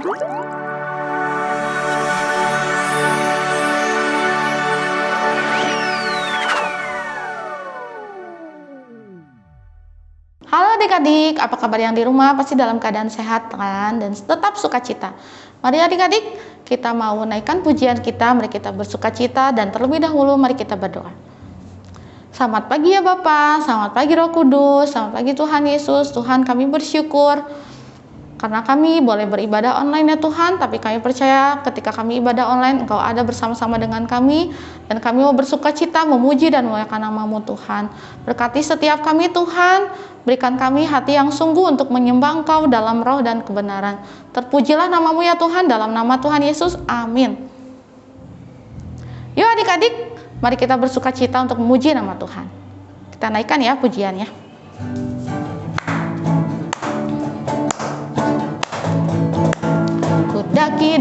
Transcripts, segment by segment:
Halo adik-adik, apa kabar yang di rumah? Pasti dalam keadaan sehat kan? Dan tetap sukacita. Mari adik-adik, kita mau naikkan pujian kita, mari kita bersukacita dan terlebih dahulu mari kita berdoa. Selamat pagi ya Bapak, selamat pagi Roh Kudus, selamat pagi Tuhan Yesus. Tuhan, kami bersyukur karena kami boleh beribadah online ya Tuhan, tapi kami percaya ketika kami ibadah online, Engkau ada bersama-sama dengan kami, dan kami mau bersukacita, memuji dan memuliakan nama-Mu Tuhan. Berkati setiap kami Tuhan, berikan kami hati yang sungguh untuk menyembah Engkau dalam roh dan kebenaran. Terpujilah nama-Mu ya Tuhan, dalam nama Tuhan Yesus, amin. Yuk adik-adik, mari kita bersukacita untuk memuji nama Tuhan. Kita naikkan ya pujiannya.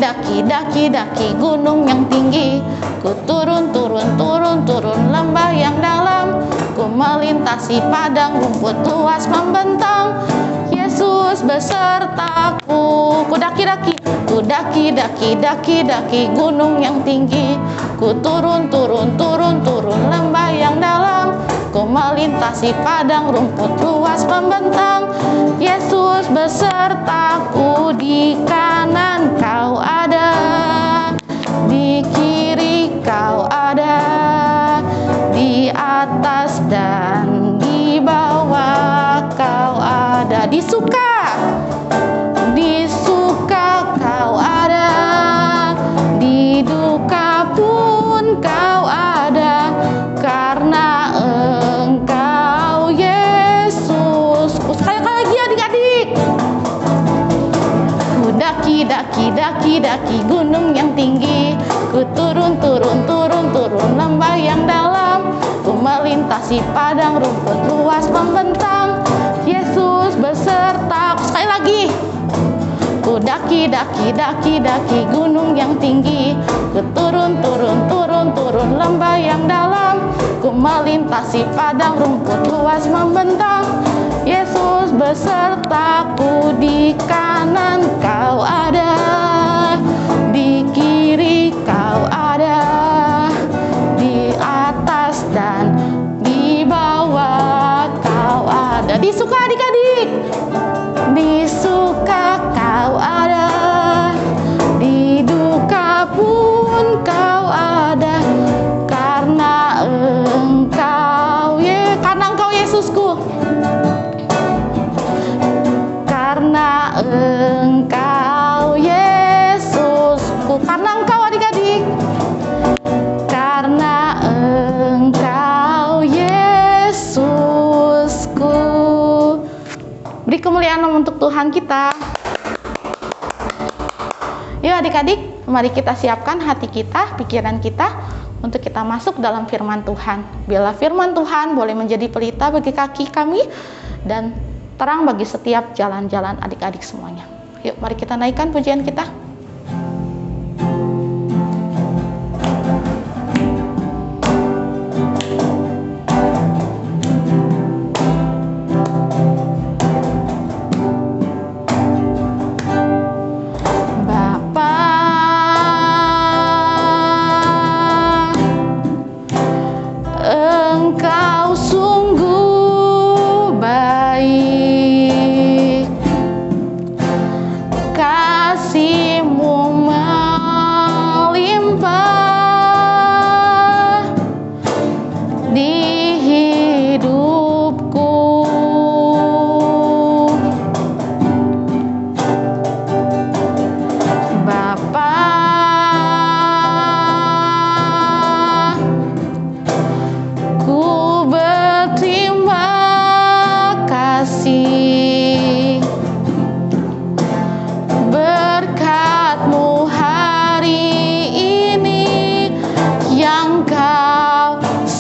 Daki gunung yang tinggi, ku turun lembah yang dalam, ku melintasi padang rumput luas membentang, Yesus besertaku. Ku daki gunung yang tinggi, ku turun lembah yang dalam, ku melintasi padang rumput luas membentang, Yesus besertaku. Di kanan Kau ada, di kiri Kau ada, di atas dan di bawah Kau ada. Di suka Kau ada, di duka pun Kau ada, karena Engkau Yesus. Sekali lagi adik-adik. Ku daki gunung yang tinggi, ku turun lembah yang dalam, ku melintasi padang rumput luas membentang, Yesus besertaku. Sekali lagi. Ku daki gunung yang tinggi, ku turun lembah yang dalam, ku melintasi padang rumput luas membentang, Yesus besertaku. Di kanan Kau ada, di kiri Kau ada, di atas dan di bawah Kau ada. Di suka adik-adik, di suka Kau ada, di duka pun Kau ada, karena Engkau Yesusku, karena Engkau Yesusku, karena Engkau adik-adik, karena Engkau Yesusku. Beri kemuliaan untuk Tuhan kita. Yuk adik-adik, mari kita siapkan hati kita, pikiran kita untuk kita masuk dalam firman Tuhan. Biarlah firman Tuhan boleh menjadi pelita bagi kaki kami dan terang bagi setiap jalan-jalan adik-adik semuanya. Yuk mari kita naikkan pujian kita.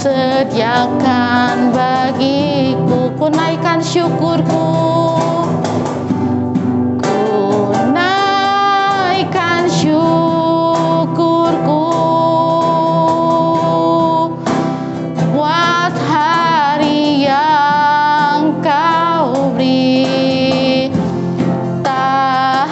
Sediakan bagiku, ku naikkan syukurku, ku naikkan syukurku buat hari yang Kau beri. Tak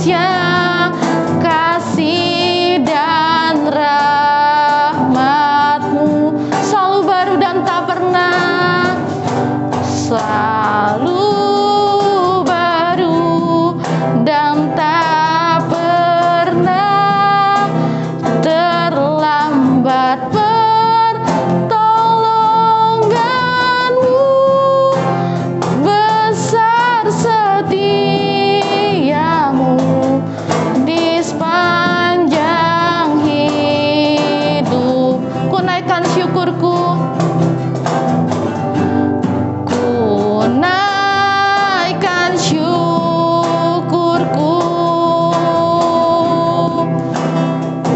sepanjang kasih dan rahmat-Mu selalu baru dan tak pernah, selalu baru dan tak pernah terlambat. Pertolongan-Mu besar, setia-Mu di sepanjang hidup. Ku naikkan syukurku, ku naikkan syukurku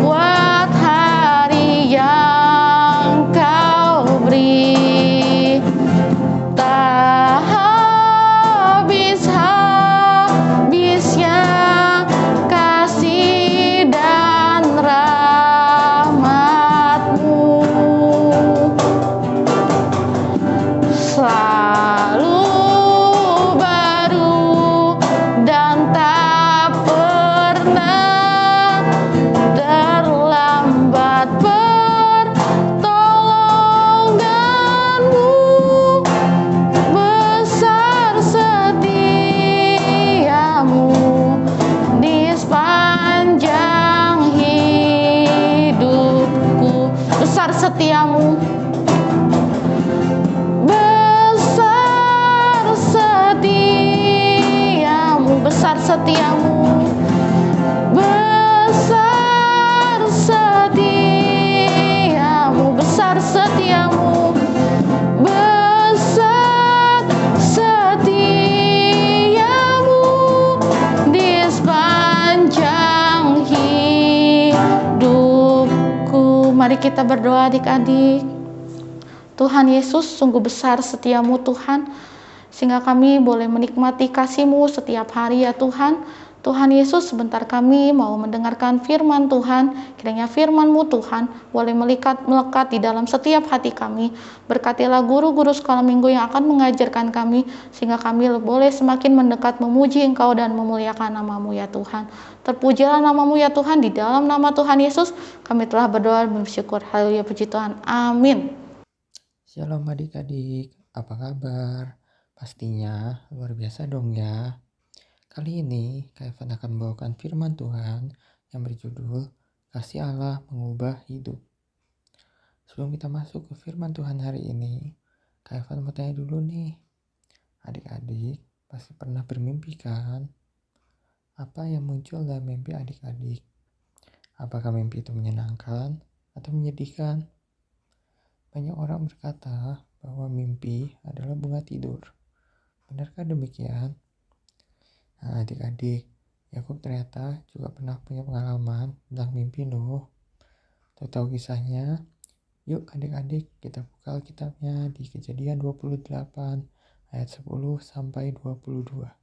buat hari yang Kau beri. Tak habis-habisnya kasih dan rahmat-Mu, selalu baru dan tak pernah terlambat. Pertolongan-Mu besar, setia-Mu di sepanjang hidupku. Besar setia-Mu, besar setia-Mu, besar setia-Mu, besar setia-Mu, besar setia-Mu, besar setia-Mu di sepanjang hidupku. Mari kita berdoa adik-adik. Tuhan Yesus, sungguh besar setiamu Tuhan, sehingga kami boleh menikmati kasih-Mu setiap hari ya Tuhan. Tuhan Yesus, sebentar kami mau mendengarkan firman Tuhan. Kiranya firman-Mu Tuhan boleh melekat di dalam setiap hati kami. Berkatilah guru-guru sekolah minggu yang akan mengajarkan kami, sehingga kami boleh semakin mendekat memuji Engkau dan memuliakan nama-Mu ya Tuhan. Terpujilah nama-Mu ya Tuhan. Di dalam nama Tuhan Yesus kami telah berdoa dan bersyukur. Haleluya, puji Tuhan. Amin. Shalom adik-adik, apa kabar? Pastinya luar biasa dong ya. Kali ini Kak Evan akan membawakan firman Tuhan yang berjudul Kasih Allah Mengubah Hidup. Sebelum kita masuk ke firman Tuhan hari ini, Kak Evan mau tanya dulu nih. Adik-adik pasti pernah bermimpi kan? Apa yang muncul dalam mimpi adik-adik? Apakah mimpi itu menyenangkan atau menyedihkan? Banyak orang berkata bahwa mimpi adalah bunga tidur. Benarkah demikian? Nah, adik-adik, Yakub ternyata juga pernah punya pengalaman tentang mimpi loh. Tahu kisahnya? Yuk adik-adik, kita buka Alkitabnya di Kejadian 28 ayat 10 sampai 22.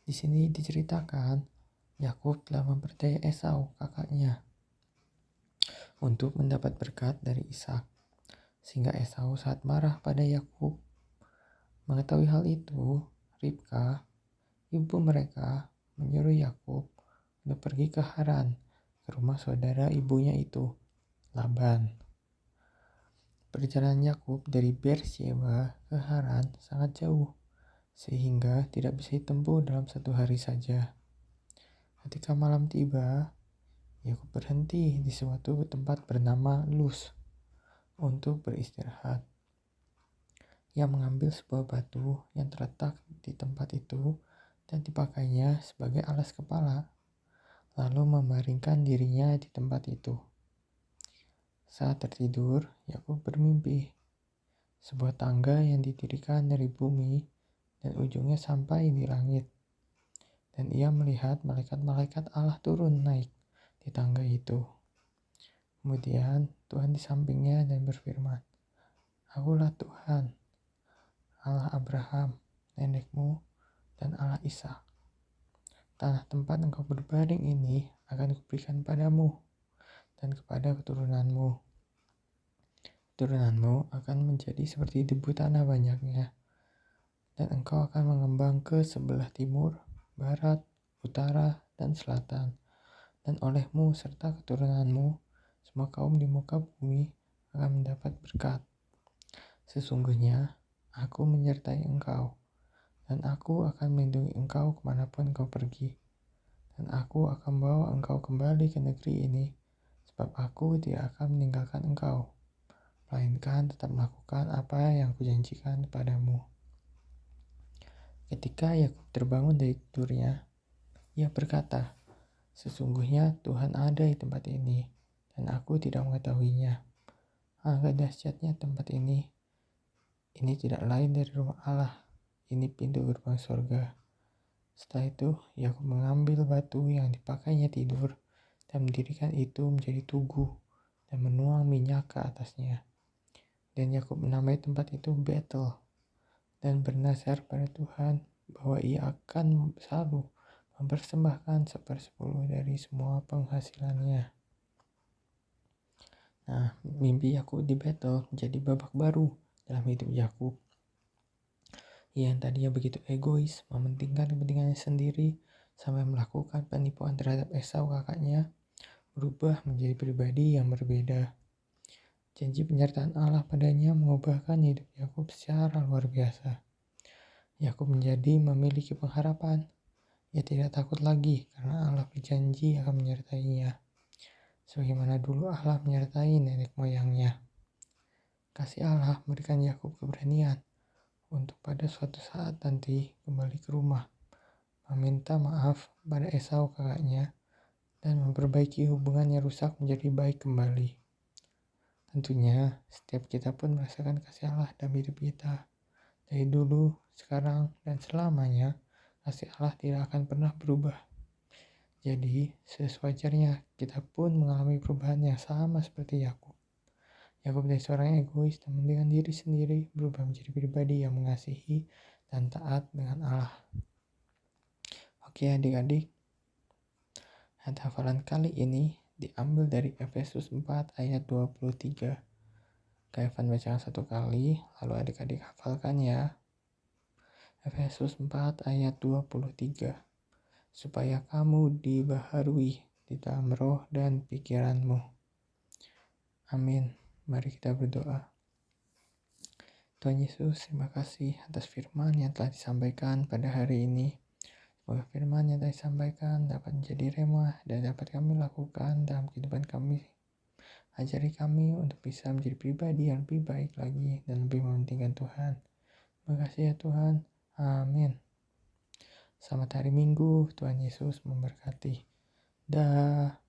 Di sini diceritakan Yakub telah mempercayai Esau, kakaknya, untuk mendapat berkat dari Ishak, sehingga Esau saat marah pada Yakub. Mengetahui hal itu, Ribka, ibu mereka, menyuruh Yakub untuk pergi ke Haran, ke rumah saudara ibunya itu, Laban. Perjalanan Yakub dari Beersheba ke Haran sangat jauh, sehingga tidak bisa ditempuh dalam 1 hari saja. Ketika malam tiba, Yakub berhenti di suatu tempat bernama Luz untuk beristirahat. Ia mengambil sebuah batu yang terletak di tempat itu dan dipakainya sebagai alas kepala, lalu membaringkan dirinya di tempat itu. Saat tertidur, Yakub bermimpi. Sebuah tangga yang didirikan dari bumi dan ujungnya sampai di langit. Dan ia melihat malaikat-malaikat Allah turun naik di tangga itu. Kemudian Tuhan di sampingnya dan berfirman, "Akulah Tuhan, Allah Abraham, nenekmu, dan Allah Ishak. Tanah tempat engkau berbaring ini akan kuberikan padamu dan kepada keturunanmu. Keturunanmu akan menjadi seperti debu tanah banyaknya, dan engkau akan mengembang ke sebelah timur, barat, utara, dan selatan. Dan olehmu serta keturunanmu, semua kaum di muka bumi akan mendapat berkat. Sesungguhnya, aku menyertai engkau, dan aku akan melindungi engkau kemanapun engkau pergi. Dan aku akan bawa engkau kembali ke negeri ini, sebab aku tidak akan meninggalkan engkau, melainkan tetap melakukan apa yang kujanjikan kepadamu. Ketika Yakub terbangun dari tidurnya, ia berkata, "Sesungguhnya Tuhan ada di tempat ini, dan aku tidak mengetahuinya. Alangkah dahsyatnya tempat ini. Ini tidak lain dari rumah Allah. Ini pintu gerbang surga." Setelah itu, Yakub mengambil batu yang dipakainya tidur dan mendirikan itu menjadi tugu dan menuang minyak ke atasnya. Dan Yakub menamai tempat itu Betel dan bernazar pada Tuhan bahwa ia akan selalu mempersembahkan 1/10 dari semua penghasilannya. Nah, mimpi Yakub di Betel menjadi babak baru dalam hidup Yakub. Ia yang tadinya begitu egois, mementingkan kepentingannya sendiri, sampai melakukan penipuan terhadap Esau kakaknya, berubah menjadi pribadi yang berbeda. Janji penyertaan Allah padanya mengubahkan hidup Yakub secara luar biasa. Yakub menjadi memiliki pengharapan. Ia tidak takut lagi karena Allah berjanji akan menyertainya, sebagaimana dulu Allah menyertai nenek moyangnya. Kasih Allah memberikan Yakub keberanian untuk pada suatu saat nanti kembali ke rumah, meminta maaf pada Esau kakaknya, dan memperbaiki hubungan yang rusak menjadi baik kembali. Tentunya, setiap kita pun merasakan kasih Allah dalam hidup kita. Dari dulu, sekarang, dan selamanya, kasih Allah tidak akan pernah berubah. Jadi, sewajarnya kita pun mengalami perubahan yang sama seperti Yakub. Yakub dari seorang egois dan mementingkan diri sendiri berubah menjadi pribadi yang mengasihi dan taat dengan Allah. Oke adik-adik, ayat hafalan kali ini diambil dari Efesus 4 ayat 23. Kak Evan bacakan satu kali, lalu adik-adik hafalkan ya. Efesus 4 ayat 23. Supaya kamu dibaharui di dalam roh dan pikiranmu. Amin. Mari kita berdoa. Tuhan Yesus, terima kasih atas firman yang telah disampaikan pada hari ini. Semoga firman yang telah disampaikan dapat menjadi rema dan dapat kami lakukan dalam kehidupan kami. Ajari kami untuk bisa menjadi pribadi yang lebih baik lagi dan lebih mementingkan Tuhan. Terima kasih ya Tuhan. Amin. Selamat hari Minggu. Tuhan Yesus memberkati. Dah.